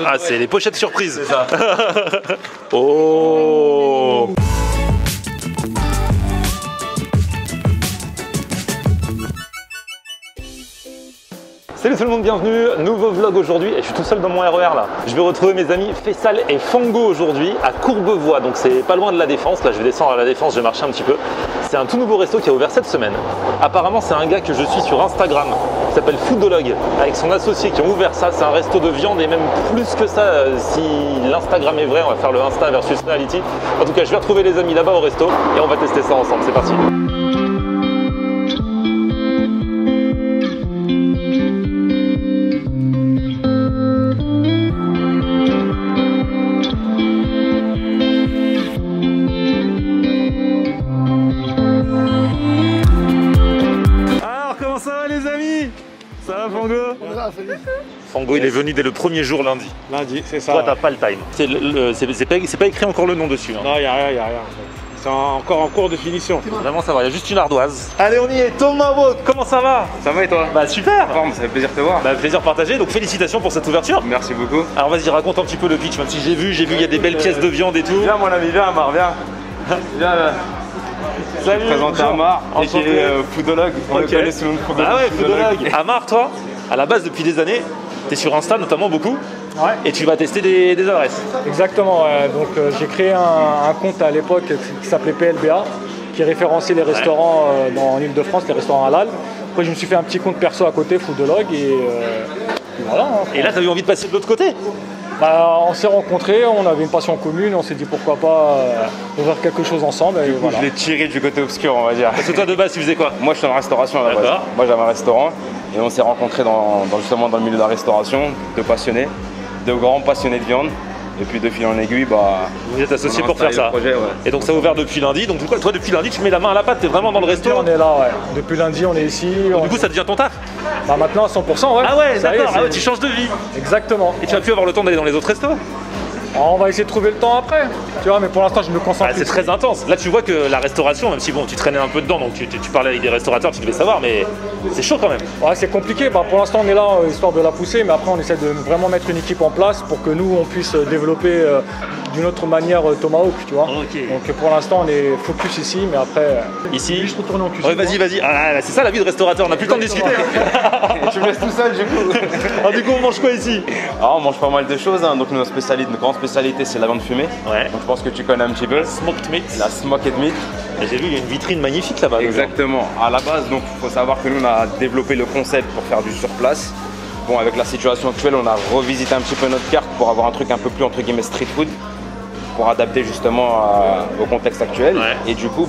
Ah, c'est les pochettes surprises. C'est ça. Oh. Salut tout le monde, bienvenue, nouveau vlog aujourd'hui et je suis tout seul dans mon RER là. Je vais retrouver mes amis Faisal et Fango aujourd'hui à Courbevoie, donc c'est pas loin de la Défense. Là je vais descendre à la Défense, je vais marcher un petit peu. C'est un tout nouveau resto qui a ouvert cette semaine. Apparemment c'est un gars que je suis sur Instagram, qui s'appelle Foodologue, avec son associé qui ont ouvert ça. C'est un resto de viande et même plus que ça, si l'Instagram est vrai, on va faire le Insta versus Reality. En tout cas je vais retrouver les amis là-bas au resto et on va tester ça ensemble, c'est parti. Ça va Fango? Fango il est venu dès le premier jour lundi. Lundi, c'est ça. Toi t'as pas le time. C'est pas écrit encore le nom dessus. Hein. Non, il n'y a rien, il n'y a rien. C'est encore en cours de finition. Vraiment ça va, il y a juste une ardoise. Allez on y est, Tomahawk, comment ça va? Ça va et toi? Bah super. Ça fait plaisir de te voir. Bah plaisir partagé, donc félicitations pour cette ouverture. Merci beaucoup. Alors vas-y raconte un petit peu le pitch, même si j'ai vu il y a des belles pièces de viande et tout. Viens mon ami, viens Amar, viens. Viens là. Salut, je présente Amar, qui est Foodologue. On le connaît sous le nom de Foodologue. Ah ouais, Foodologue. Amar, toi, à la base depuis des années, tu es sur Insta notamment beaucoup. Ouais. Et tu vas tester des adresses. Exactement, donc j'ai créé un compte à l'époque qui s'appelait PLBA, qui référençait les restaurants en Ile-de-France, les restaurants halal. Après je me suis fait un petit compte perso à côté, Foodologue, et voilà. Hein, et là tu as eu envie de passer de l'autre côté? Bah, on s'est rencontrés, on avait une passion commune, on s'est dit pourquoi pas ouvrir quelque chose ensemble. Et du coup, voilà. je l'ai tiré du côté obscur, on va dire. Parce que toi de base tu faisais quoi? Moi je suis dans la restauration à la base. Moi j'avais un restaurant et on s'est rencontrés justement dans le milieu de la restauration, deux passionnés, deux grands passionnés de viande. Et puis de fil en aiguille, bah, vous êtes associés pour faire ça. Projet, ouais. Et donc ça a ouvert depuis lundi. Donc toi depuis lundi tu mets la main à la pâte, t'es vraiment dans le resto. On est là, ouais. Depuis lundi on est ici. Donc, du coup ça devient ton taf? Bah maintenant à 100%, ouais. Ah ouais, d'accord, tu changes de vie. Exactement. Et tu vas plus avoir le temps d'aller dans les autres restos? On va essayer de trouver le temps après, tu vois, mais pour l'instant je me concentre. Ah, c'est très intense. Là tu vois que la restauration, même si bon tu traînais un peu dedans, donc tu parlais avec des restaurateurs, tu devais savoir, mais c'est chaud quand même. Ouais, c'est compliqué. Bah, pour l'instant on est là histoire de la pousser, mais après on essaie de vraiment mettre une équipe en place pour que nous on puisse développer d'une autre manière Tomahawk, tu vois. Okay. Donc pour l'instant on est focus ici, mais après. Ici. Je retourne en cuisine. Ouais, vas-y. Ah, c'est ça la vie de restaurateur, on n'a plus le temps de discuter. Tu me laisses tout seul du coup. Alors du coup on mange quoi ici? Alors on mange pas mal de choses, hein. Donc notre grande spécialité c'est la viande fumée. Ouais. Donc je pense que tu connais un petit peu. Smoked meat. La smoked meat. Et j'ai vu il y a une vitrine magnifique là-bas. Exactement. À la base, donc il faut savoir que nous on a développé le concept pour faire du surplace. Bon, avec la situation actuelle, on a revisité un petit peu notre carte pour avoir un truc un peu plus entre guillemets street food, pour adapter justement au contexte actuel. Ouais. Et du coup,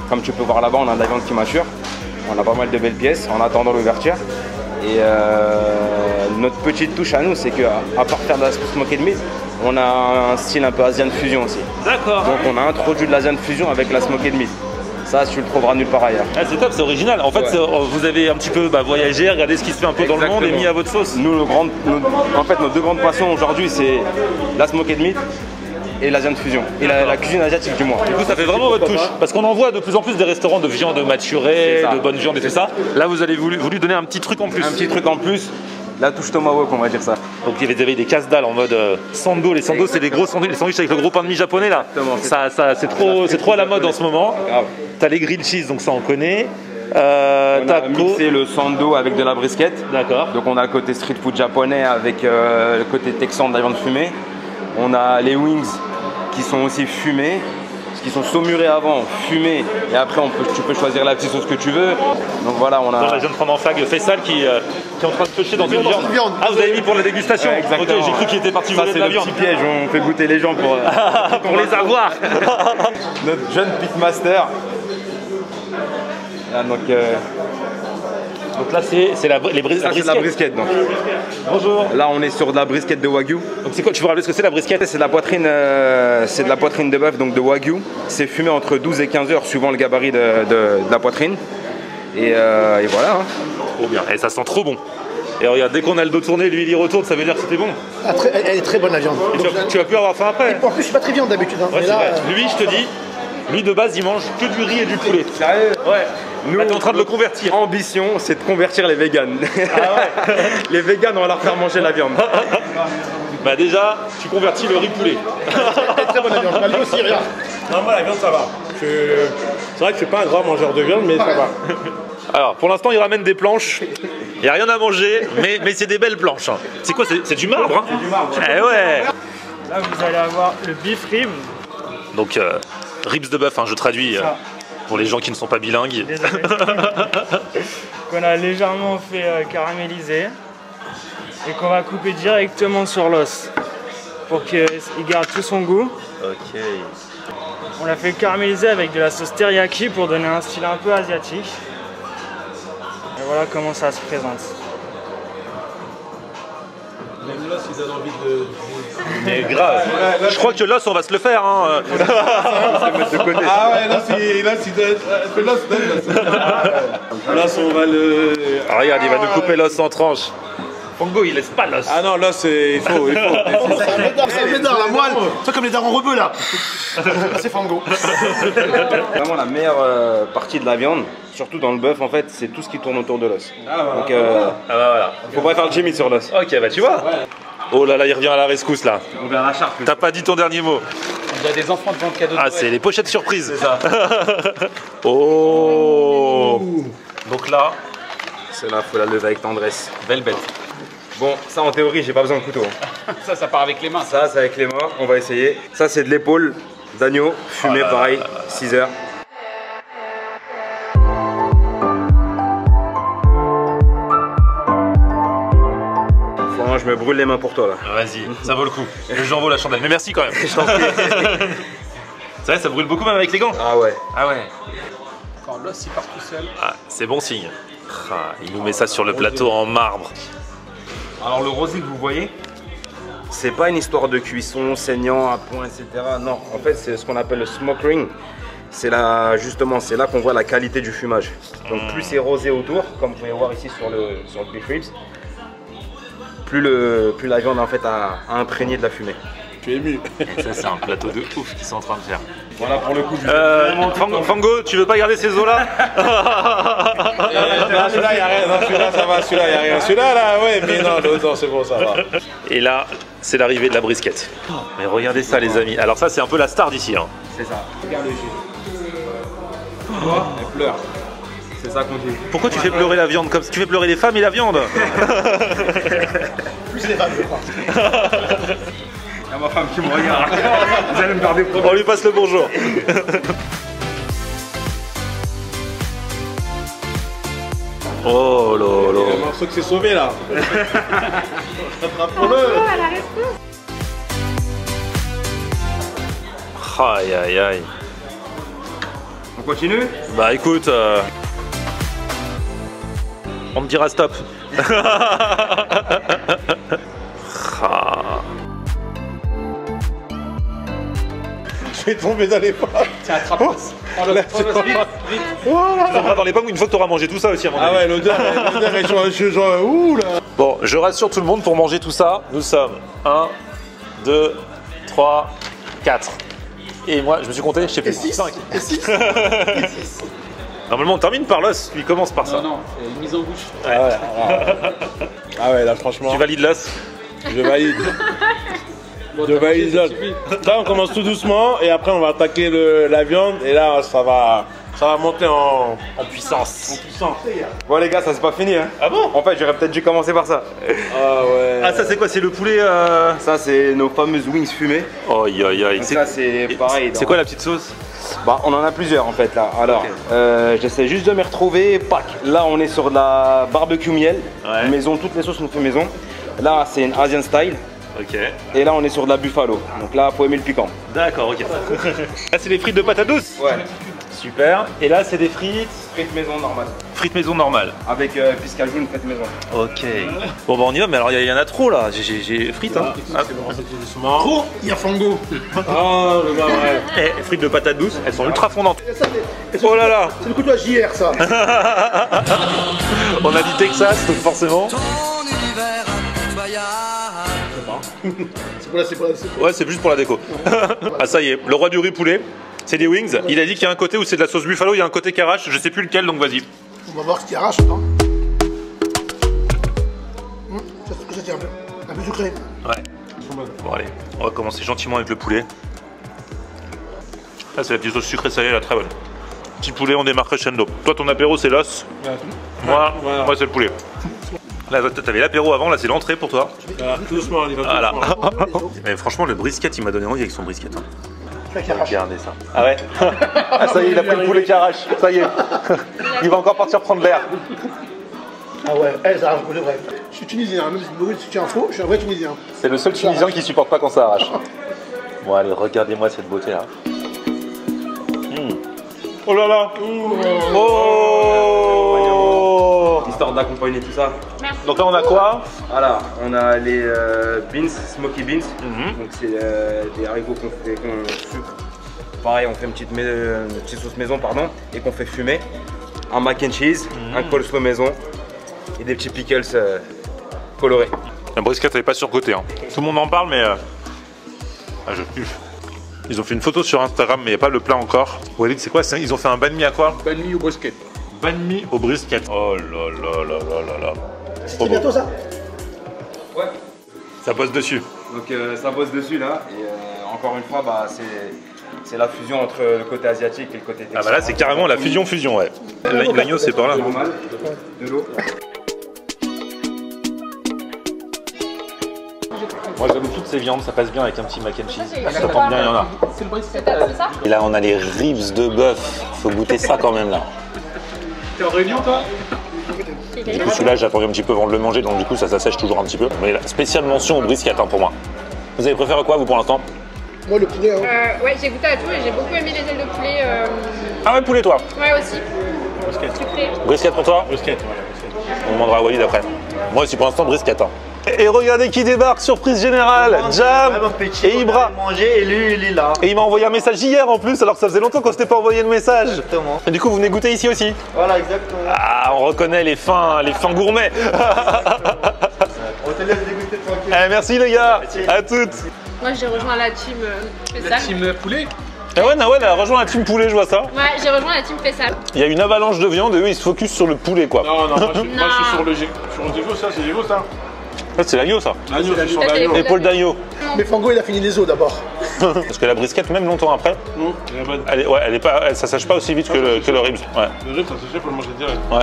comme tu peux voir là-bas, on a de la viande qui mature. On a pas mal de belles pièces en attendant l'ouverture. Et notre petite touche à nous, c'est qu'à part faire de la smoked meat, on a un style un peu Asian fusion aussi. D'accord. Donc on a introduit de l'Asian fusion avec la smoked meat. Ça, tu le trouveras nulle part ailleurs. Ah, c'est top, c'est original. En fait, ouais. Vous avez un petit peu voyagé, regardé ce qui se fait un peu dans le monde et mis à votre sauce. Nous, nos deux grandes passions aujourd'hui, c'est la smoked meat et l'Asian fusion. Et la cuisine asiatique du moins. Du coup, ça fait vraiment votre touche. Parce qu'on en voit de plus en plus des restaurants de viande maturée, de bonne viande et tout ça. Là, vous avez voulu donner un petit truc en plus. Un petit truc en plus. La touche Tomahawk, on va dire ça. Donc vous avez des casse-dalles en mode sando. Les sandos, c'est des gros sandwichs, les sandwichs avec le gros pain de mie japonais là. Exactement. C'est trop à la mode en ce moment. T'as les grilled cheese, donc ça on connaît. On a mixé le sando avec de la brisket. D'accord. Donc on a le côté street food japonais avec le côté texan de la viande fumée. On a les wings qui sont aussi fumés, qui sont saumurés avant, fumés, et après tu peux choisir la petite sauce que tu veux. Donc voilà, on a. Dans la jeune prendre en flag Faisal qui est en train de pêcher dans une viande. Ah, vous avez mis pour la dégustation? Exactement. Ok, j'ai cru qu'il était parti voler de la viande. C'est le petit piège, on fait goûter les gens pour les avoir. Notre jeune pitmaster. Là, donc là c'est la brisket. C'est la brisket donc. Bonjour. Là on est sur de la brisket de Wagyu. Donc c'est quoi, tu veux rappeler ce que c'est la brisket? C'est de la poitrine de bœuf, donc de Wagyu. C'est fumé entre 12 et 15 heures suivant le gabarit de la poitrine. Et voilà. Hein. Trop bien, et ça sent trop bon. Et regarde, dès qu'on a le dos tourné, lui il y retourne, ça veut dire que c'était bon. Ah, elle est très bonne la viande. Et tu vas plus avoir faim après. Et en plus je suis pas très viande d'habitude. Hein. Ouais, là, lui je te dis, lui de base il mange que du riz et du poulet. Sérieux? Ouais. Nous, t'es en train de le convertir. Ambition, c'est de convertir les véganes. Ah ouais. Les véganes, on va leur faire manger la viande. Bah déjà, tu convertis le riz poulet. Elle est très bonne la viande. Lui aussi, regarde. Non, moi la viande ça va. C'est vrai que je suis pas un grand mangeur de viande, mais ça va. Alors, pour l'instant, il ramène des planches. Il n'y a rien à manger, mais c'est des belles planches. Hein. C'est quoi? C'est du marbre, hein? Du marbre. Eh ouais. Là, vous allez avoir le beef rib. Donc, ribs de bœuf, hein, je traduis pour les gens qui ne sont pas bilingues. Désolé. Qu'on a légèrement fait caraméliser et qu'on va couper directement sur l'os pour qu'il garde tout son goût. Ok. On l'a fait caraméliser avec de la sauce teriyaki pour donner un style un peu asiatique. Et voilà comment ça se présente. Même là, s'ils ont envie de. Mais grave. Je crois que l'os, on va se le faire. Hein. Ah ouais, là, on va le. Ah, regarde, il va nous couper l'os en tranches. Fongo, il laisse pas l'os. Ah non, là, c'est. Il faut. C'est un médard, la moelle. C'est comme les darons rebeux là. C'est Fango. Vraiment la meilleure partie de la viande, surtout dans le bœuf en fait, c'est tout ce qui tourne autour de l'os. Donc Ah bah voilà. faut pas faire le Jimmy sur l'os. Ok, bah tu vois. Oh là là, il revient à la rescousse là. On verra la charte. T'as pas dit ton dernier mot. Il y a des enfants devant le cadeau. Ah, c'est les pochettes surprises. C'est ça. Oh. Donc là, Celle-là, faut la lever avec tendresse. belle bête. Bon, ça en théorie, j'ai pas besoin de couteau. Ça part avec les mains. Ça, c'est avec les mains, on va essayer. Ça, c'est de l'épaule d'agneau, fumé pareil, 6 heures. Franchement, je me brûle les mains pour toi là. Vas-y, ça vaut le coup. J'en vaut la chandelle. Mais merci quand même. C'est vrai, ça brûle beaucoup même avec les gants. Ah ouais. Ah ouais. Quand l'os il part tout seul. Ah, c'est bon signe. Ah, il nous met ça sur le plateau en marbre. Alors le rosé que vous voyez, c'est pas une histoire de cuisson, saignant, à point, etc. Non, en fait c'est ce qu'on appelle le smoke ring. C'est là, justement, c'est là qu'on voit la qualité du fumage. Donc plus c'est rosé autour, comme vous pouvez voir ici sur le beef ribs, plus la viande en fait a imprégné de la fumée. Je suis ému. Et ça, c'est un plateau de ouf qu'ils sont en train de faire. Voilà pour le coup du Fango, tu veux pas garder ces os là? Celui-là, y a rien. Non, celui-là, ça va. Celui-là, y a rien. Celui-là, là, ouais, mais non, non, c'est bon, ça va. Et là, c'est l'arrivée de la brisquette. Mais regardez ça les amis. Alors ça, c'est un peu la star d'ici. Hein. C'est ça. Regarde le jus. Tu vois, elle pleure. C'est ça qu'on dit. Pourquoi tu fais pleurer la viande comme ça? Tu fais pleurer les femmes et la viande? Plus les femmes, je crois. Il y a ma femme qui me regarde. Vous allez me garder pour On lui passe le bonjour. Oh là Il y a là. un morceau qui s'est sauvé là. Attrape-le. Aïe aïe aïe. On continue? Bah écoute, on me dira stop. Ah. Je vais tomber dans les pommes. Tiens, attrape-le. Là, c'est pas mal. Voilà. Ça va dans les pommes une fois que tu auras mangé tout ça aussi à mon Ah avis. ouais, l'odeur est genre, ouh là. Bon, je rassure tout le monde, pour manger tout ça, nous sommes 1, 2, 3, 4. Et moi, je me suis compté, je sais plus, 5. Normalement, on termine par l'os, il commence par ça. Non, non, c'est une mise en bouche. Ah ouais, là franchement, Tu valides l'os? je valide. Je valide là. Là, on commence tout doucement et après on va attaquer la viande et là ça va monter en puissance. Bon les gars, ça c'est pas fini hein. Ah bon? En fait, j'aurais peut-être dû commencer par ça. Ah ouais. Ah, ça c'est quoi? C'est le poulet Ça c'est nos fameuses wings fumées. Aïe aïe aïe. Donc ça c'est pareil. C'est quoi la petite sauce? Bah, on en a plusieurs en fait là. Alors, j'essaie juste de me retrouver. Pack. Là, on est sur de la barbecue miel. Ouais. Maison, toutes les sauces on fait maison. Là, c'est une Asian style. Ok. Et là, on est sur de la buffalo. Donc là, faut aimer le piquant. D'accord, ok. Là, c'est des frites de patates douces? Ouais. Super. Et là, c'est des frites? Frites maison normale. Frites maison normales. Avec piscajou, une frite maison. Ok. Bon, bah on y va, mais alors il y en a trop là. J'ai frites, hein. Ah. Trop, il y a Fango. Oh, le vrai. Eh, frites de patates douces, elles sont ultra fondantes. C'est Oh là là. le couteau à JR, ça. On a dit Texas, donc forcément. C'est pour la. Ouais, c'est juste pour la déco. Ah, ça y est, le roi du riz poulet, c'est des wings. Il a dit qu'il y a un côté où c'est de la sauce buffalo, il y a un côté qui arrache, je sais plus lequel, donc vas-y. On va voir ce qui arrache, attends. Ça tient un peu. Un peu sucré. Bon allez, on va commencer gentiment avec le poulet. Là c'est la petite sauce sucrée salée, là, très bonne. Petit poulet, on démarre crescendo. Toi ton apéro c'est l'os. Moi c'est le poulet. Là t'avais l'apéro avant, là c'est l'entrée pour toi. Doucement, il va Voilà. doucement. Mais franchement le brisket il m'a donné envie avec son brisket. Hein. Regardez ça. Ah ouais. Ah ça y est, il a pris le poulet qui arrache. Ça y est. Il va encore partir prendre l'air. Ah ouais, ça arrache pour de vrai. Je suis tunisien, même si tu es un faux, je suis un vrai tunisien. C'est le seul Tunisien qui supporte pas quand ça arrache. Bon allez, regardez-moi cette beauté là. Oh là là. Oh. Histoire d'accompagner tout ça. Donc là on a quoi? Voilà, on a les beans, smoky beans. Donc c'est des haricots qu'on sucre. Pareil, on fait une petite sauce maison, pardon, et qu'on fait fumer. Un mac and cheese, un coleslaw maison et des petits pickles colorés. Le brisket n'est pas surcoté. Hein. Tout le monde en parle, mais ah, je kiffe. Ils ont fait une photo sur Instagram, mais il n'y a pas le plat encore. Walid, c'est quoi? Ils ont fait un banh mi à quoi? Banh mi au brisket. Banh mi au brisket. Oh là là là là là là. C'est bientôt ça? Ouais. Ça bosse dessus. Donc ça bosse dessus là. Et encore une fois, bah, c'est la fusion entre le côté asiatique et le côté texan. Ah bah là c'est carrément la fusion ouais. L'agneau c'est par là. Normal, de l'eau. Moi j'aime toutes ces viandes, ça passe bien avec un petit mac and cheese. Ça tombe bien, il y en a. C'est le brisket. Et là on a les ribs de bœuf. Faut goûter ça quand même là. T'es en réunion toi? Du coup celui-là j'ai attendu un petit peu avant de le manger, donc du coup ça s'assèche toujours un petit peu. Mais là, spéciale mention au brisket hein, pour moi. Vous avez préféré quoi vous pour l'instant? Moi le poulet, hein. Ouais, j'ai goûté à tout et j'ai beaucoup aimé les ailes de poulet. Ah ouais, poulet toi? Ouais, aussi. Sucré. Brisket pour toi? Brisket, On demandera à Walid après. Moi aussi pour l'instant brisket. Hein. Et regardez qui débarque, surprise générale, Jam et Ibra. Manger et lui il est là. Et il m'a envoyé un message hier en plus, alors que ça faisait longtemps qu'on s'était pas envoyé de message. Exactement. Et du coup vous venez goûter ici aussi? Voilà, exactement. Ah, on reconnaît les fins gourmets. On te laisse déguster tranquille. Eh, merci les gars, à toutes. Moi, j'ai rejoint la team La Fessal. team poulet. Et ouais, Nawel a rejoint la team poulet, je vois ça. Ouais, j'ai rejoint la team Fessal. Il y a une avalanche de viande et eux ils se focus sur le poulet quoi. Non, moi je suis sur le Gégo, ça, c'est Gégo ça. Ça c'est l'agneau ça. L'agneau, c'est sur Ça, c'est l'agneau. les- Épaule d'agneau. Mais Fango il a fini les os d'abord. Parce que la brisquette, même longtemps après, Elle est bonne. ça sèche pas aussi vite que le ribs. Ouais. Le rib, ça se fait pour le manger direct. Ouais.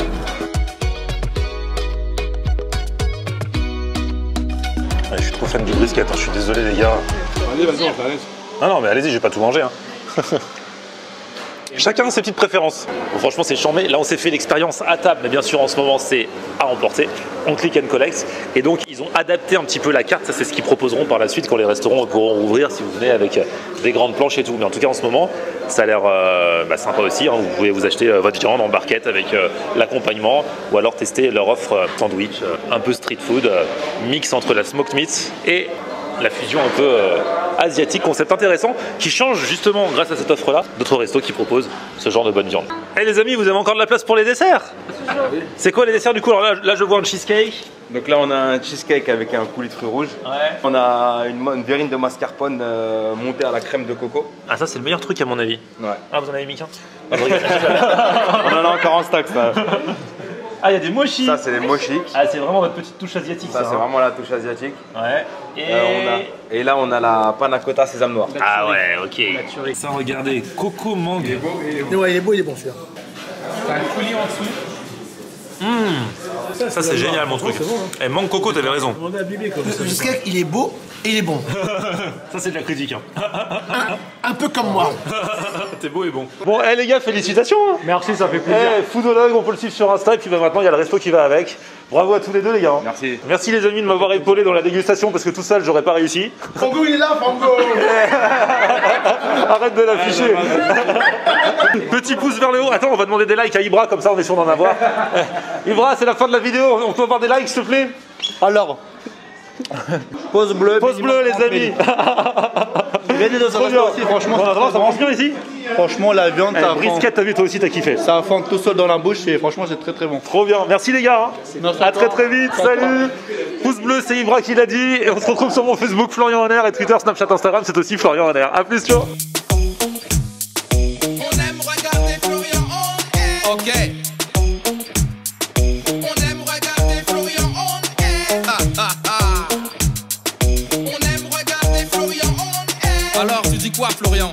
Ouais, je suis trop fan du brisket, hein, je suis désolé les gars. Allez, vas-y, on t'arrête. Non mais allez-y, je vais pas tout manger. Hein. Chacun ses petites préférences. Bon, franchement c'est chambé. Là on s'est fait l'expérience à table, mais bien sûr en ce moment c'est à emporter. On click and collect. Et donc ils ont adapté un petit peu la carte. Ça c'est ce qu'ils proposeront par la suite quand les restaurants pourront rouvrir si vous venez avec des grandes planches et tout. Mais en tout cas en ce moment ça a l'air sympa aussi. Hein. Vous pouvez vous acheter votre viande en barquette avec l'accompagnement ou alors tester leur offre sandwich un peu street food, mix entre la smoked meat et la fusion un peu asiatique, concept intéressant qui change justement grâce à cette offre là d'autres restos qui proposent ce genre de bonne viande. Et les amis, vous avez encore de la place pour les desserts? C'est quoi les desserts du coup? Alors là je vois un cheesecake. Donc là on a un cheesecake avec un coulis de fruits rouges. Ouais. On a une verrine de mascarpone montée à la crème de coco. Ah ça c'est le meilleur truc à mon avis. Ouais. Ah vous en avez mis qu'un? On en a encore en stock ça. Ah il y a des mochis. Ça c'est des mochis. Ah c'est vraiment votre petite touche asiatique Ça c'est hein. vraiment la touche asiatique. Ouais. Et là on a la panna cotta sésame noir. Ah ouais, ok. Ça regardez, coco mangue. Ouais, il est beau, il est bon celui-là. T'as un coulis en dessous. Ça c'est génial mon truc. Eh mangue coco, t'avais raison. Le cheesecake il est beau et il est bon. Ça c'est de la critique. Hein. Un peu comme moi. T'es beau et bon. Bon, les gars, félicitations. Hein. Merci, ça fait plaisir. Foodologue, on peut le suivre sur Insta et puis maintenant il y a le resto qui va avec. Bravo à tous les deux les gars. Hein. Merci. Merci les amis de m'avoir épaulé dans la dégustation parce que tout seul j'aurais pas réussi. Fango il est là, Fango. Arrête de l'afficher. Petit pouce vers le haut. Attends, on va demander des likes à Ibra comme ça on est sûr d'en avoir. Ibra, c'est la fin de la vidéo. On peut avoir des likes s'il te plaît? Alors, pause bleue. Pause bleue les amis. Venez dans un resto aussi, franchement. Ça mange bien ici. Franchement, la viande, ça Brisket, t'as vu toi aussi t'as kiffé. ça fond tout seul dans la bouche et franchement, c'est très très bon. Trop bien. Merci les gars. Hein. À très très vite. Salut. Pouce bleu, c'est Ibra qui l'a dit. Et on se retrouve sur mon Facebook Florian Honner et Twitter, Snapchat, Instagram, c'est aussi Florian Honner. A plus, ciao. On aime regarder Florian on air. Ok. On aime regarder Florian on air. On aime Alors, tu dis quoi, Florian?